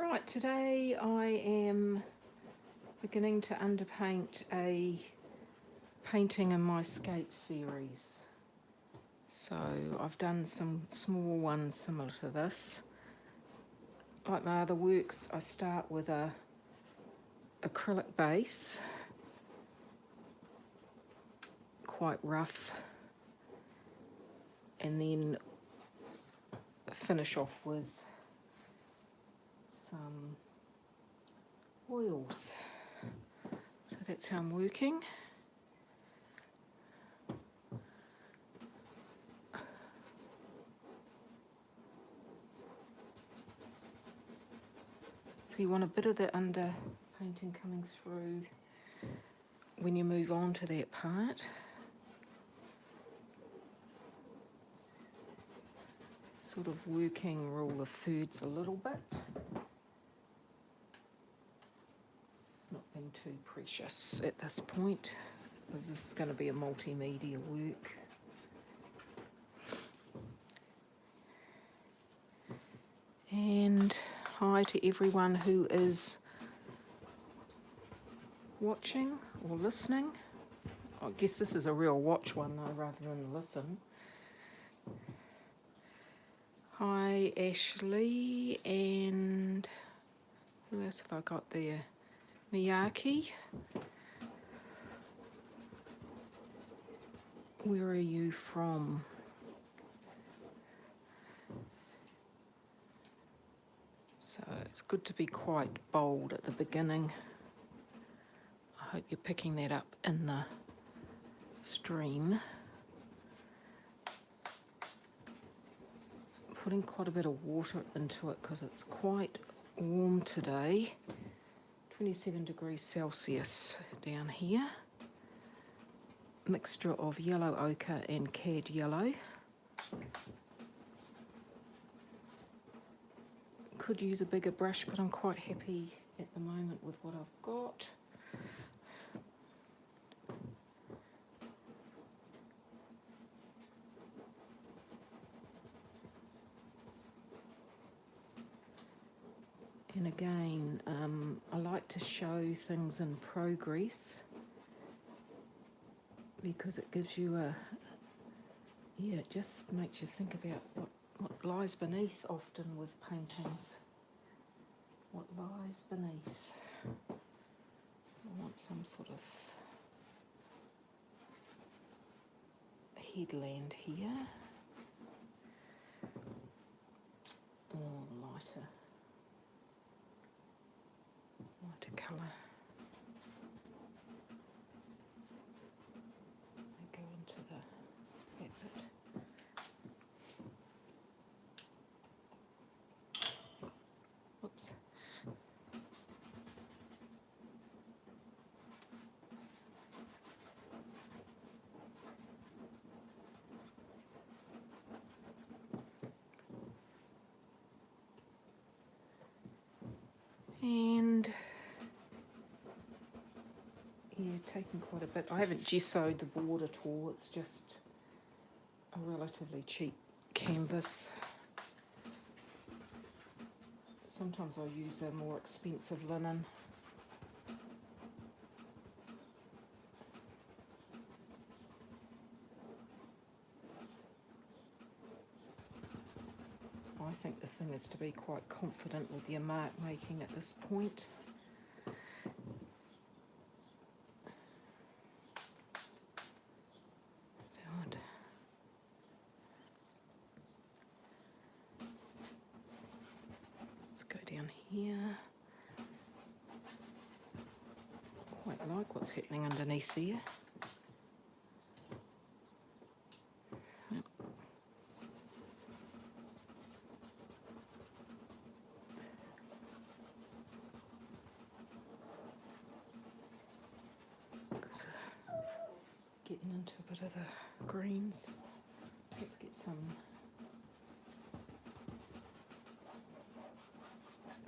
Right, today I am beginning to underpaint a painting in my Scape series. So I've done some small ones similar to this. Like my other works, I start with a acrylic base, quite rough, and then finish off with some oils. So that's how I'm working. So you want a bit of the under painting coming through when you move on to that part. Sort of working rule of thirds a little bit. Not being too precious at this point, because this is going to be a multimedia work. And hi to everyone who is watching or listening. I guess this is a real watch one though, rather than listen. Hi Ashley, and who else have I got there? Miyaki. Where are you from? So it's good to be quite bold at the beginning. I hope you're picking that up in the stream. Putting quite a bit of water into it because it's quite warm today. 27 degrees Celsius down here. Mixture of yellow ochre and cad yellow. Could use a bigger brush, but I'm quite happy at the moment with what I've got. And again, I like to show things in progress because it gives you it just makes you think about what lies beneath often with paintings. What lies beneath? I want some sort of headland here. Oh, lighter colour. I go into that bit. Whoops. And taking quite a bit. I haven't gessoed the board at all, it's just a relatively cheap canvas. Sometimes I'll use a more expensive linen. I think the thing is to be quite confident with your mark making at this point. Let's go down here. Quite like what's happening underneath there. Getting into a bit of the greens. Let's get some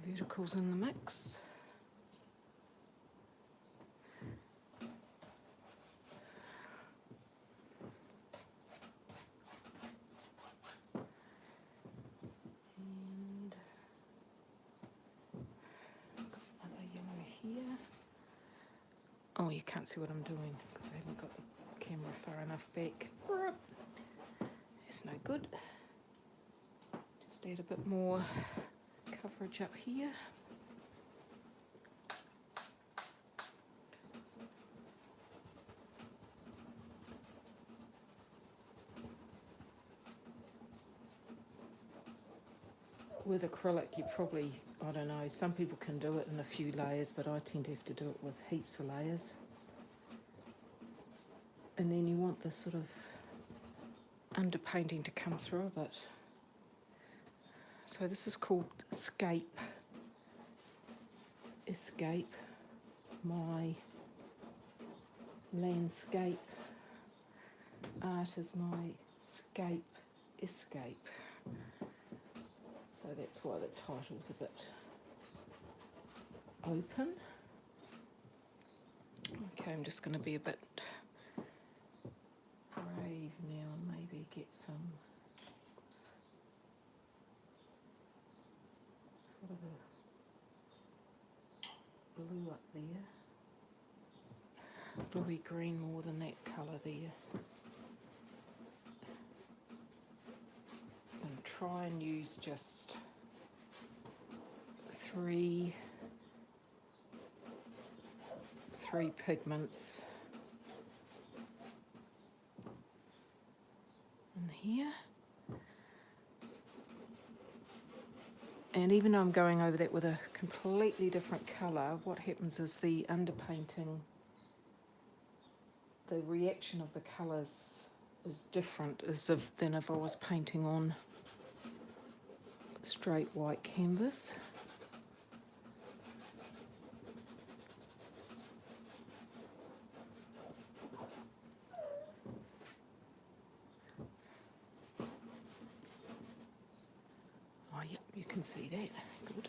verticals in the mix. And Oh, you can't see what I'm doing because I haven't got the camera far enough back. It's no good. Just add a bit more coverage up here. With acrylic, you probably, I don't know, some people can do it in a few layers, but I tend to have to do it with heaps of layers. And then you want the sort of underpainting to come through a bit. So this is called Escape. My landscape. Art is my escape. So that's why the title's a bit open. Okay, I'm just going to be a bit brave now and maybe get some sort of a blue up there. Bluey green more than that colour there. And try and use just three pigments in here. And even though I'm going over that with a completely different colour, what happens is the underpainting, the reaction of the colours is different than if I was painting on straight white canvas. Oh, yep, you can see that. Good.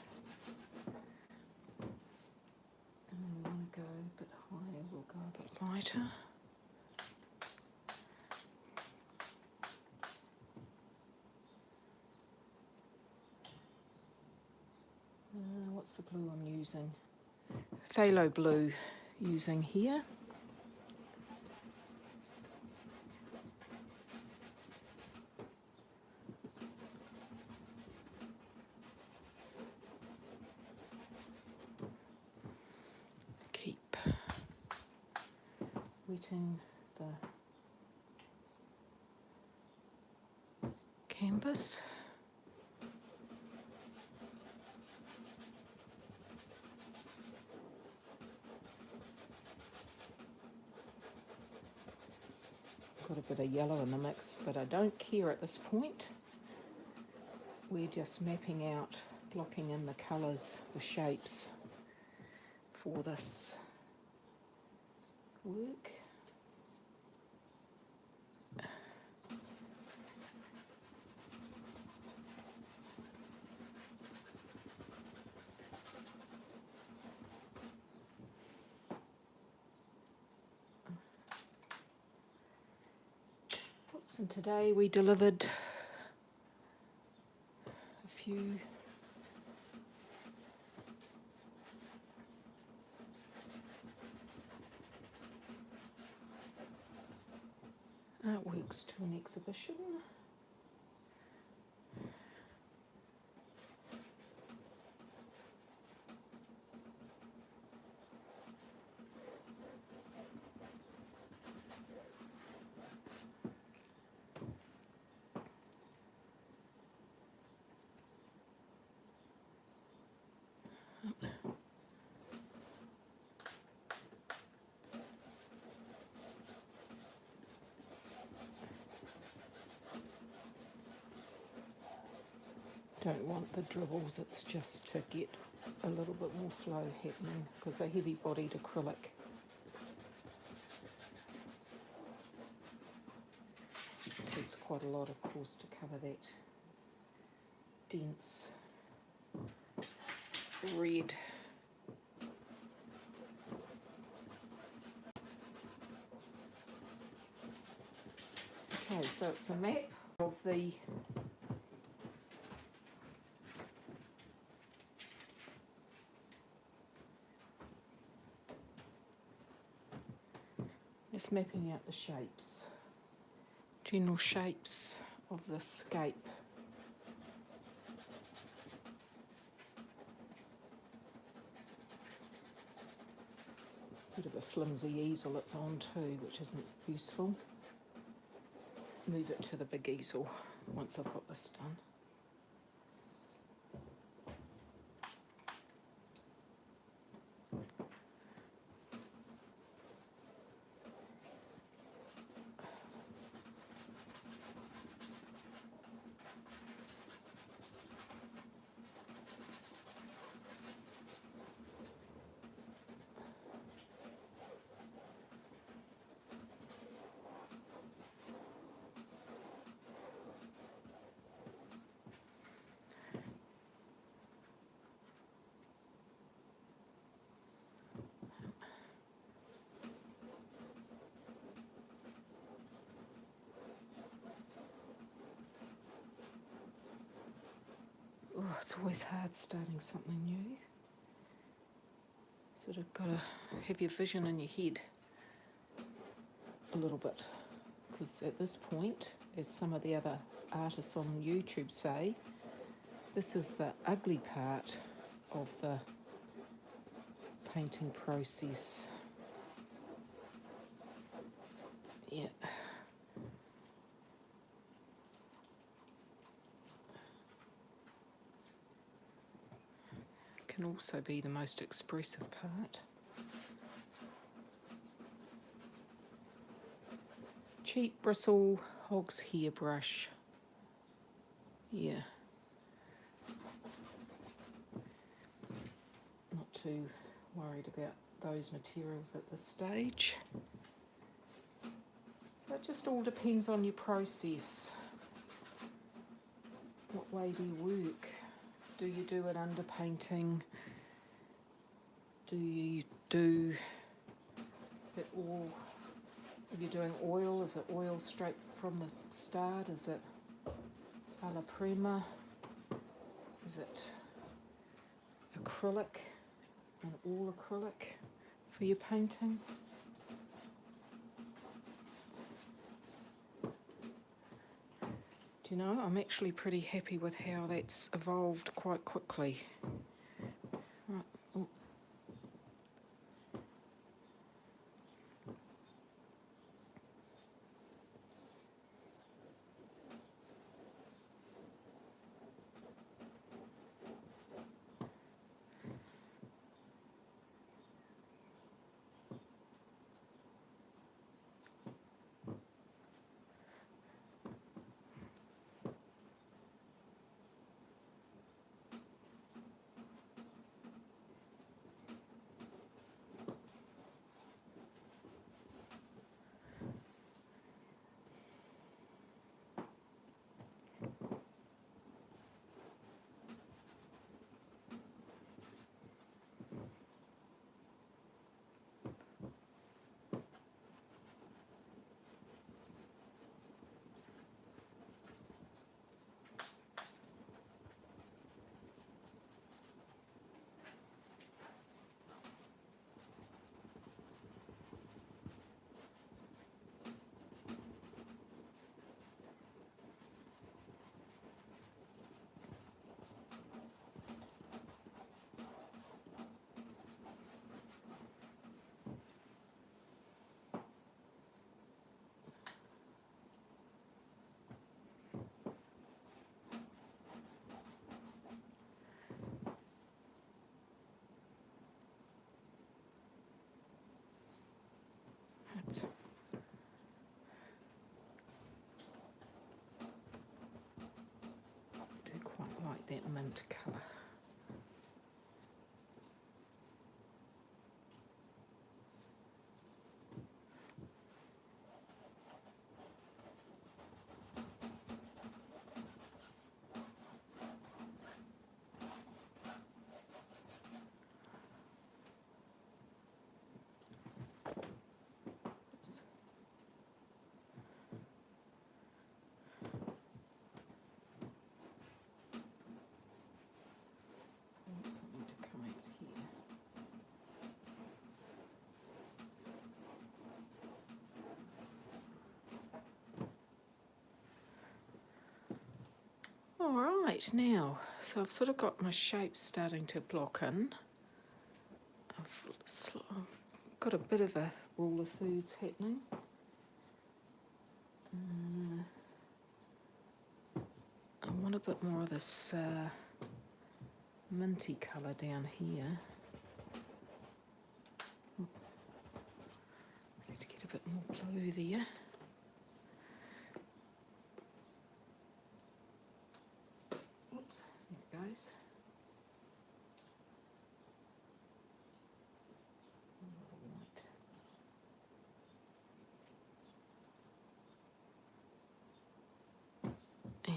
And then we want to go a bit higher, we'll go a bit lighter. What's the blue I'm using? Phthalo blue using here. Keep wetting the canvas. Got a bit of yellow in the mix, but I don't care at this point. We're just mapping out, blocking in the colours, the shapes for this work. And today we delivered a few artworks to an exhibition. Don't want the dribbles, it's just to get a little bit more flow happening because they're heavy bodied acrylic. It takes quite a lot, of course, to cover that dense red. Okay, so it's a map of the Just mapping out the shapes, general shapes of the scape. Bit of a flimsy easel it's on too, which isn't useful. Move it to the big easel once I've got this done. Oh, it's always hard starting something new. Sort of got to have your vision in your head a little bit, because at this point, as some of the other artists on YouTube say, this is the ugly part of the painting process. Yeah. Can also be the most expressive part. Cheap bristle hog's hair brush. Yeah. Not too worried about those materials at this stage. So it just all depends on your process. What way do you work? Do you do it under painting? Do you do it all? If you're doing oil, is it oil straight from the start? Is it alla prima? Is it acrylic and all acrylic for your painting? Do you know, I'm actually pretty happy with how that's evolved quite quickly. Right. Oh. I do quite like that mint colour. Alright, now, so I've sort of got my shapes starting to block in. I've got a bit of a rule of thirds happening. I want a bit more of this minty colour down here. Need to get a bit more blue there. Oops, there it goes. Yeah.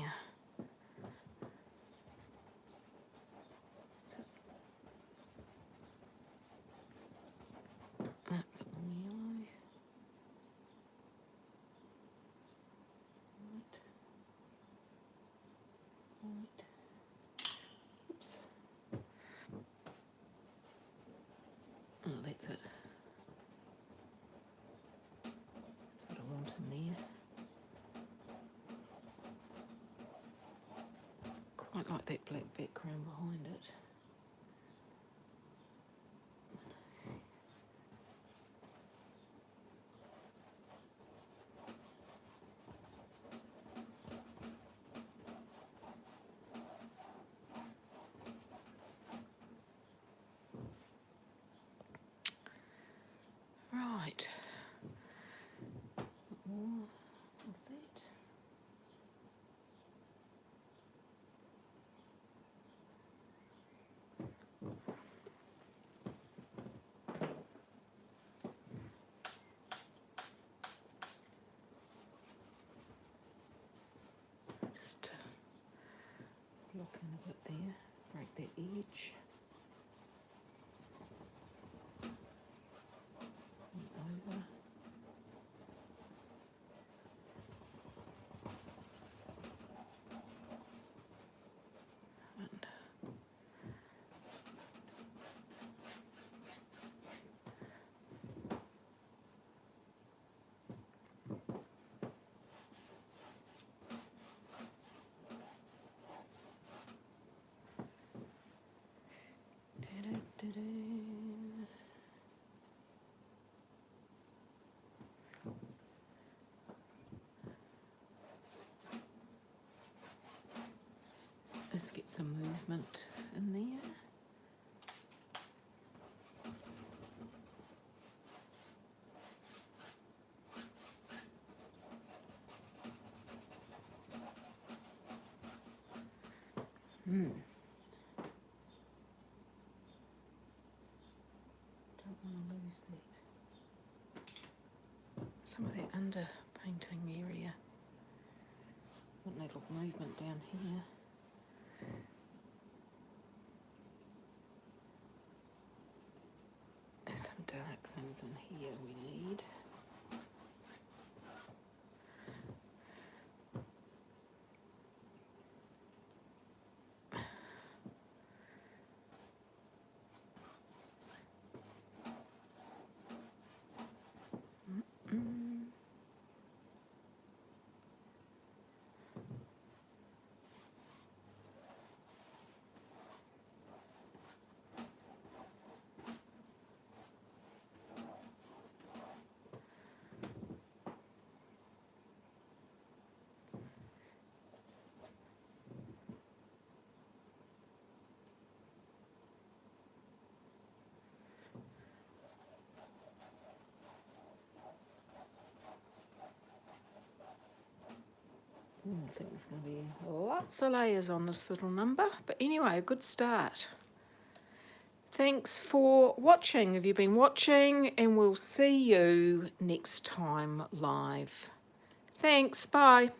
That bit more yellow. Right. Oops. Oh, that's it. That's what I want in there. Quite like that black background behind it. Right. More of that. Just block in a bit there, break that edge. And over. And let's get some movement in there. Don't want to lose that. Some of that under painting area. Want that little movement down here. There's some dark things in here we need. I think there's going to be lots of layers on this little number, but anyway, a good start. Thanks for watching. Have you been watching? And we'll see you next time live. Thanks, bye.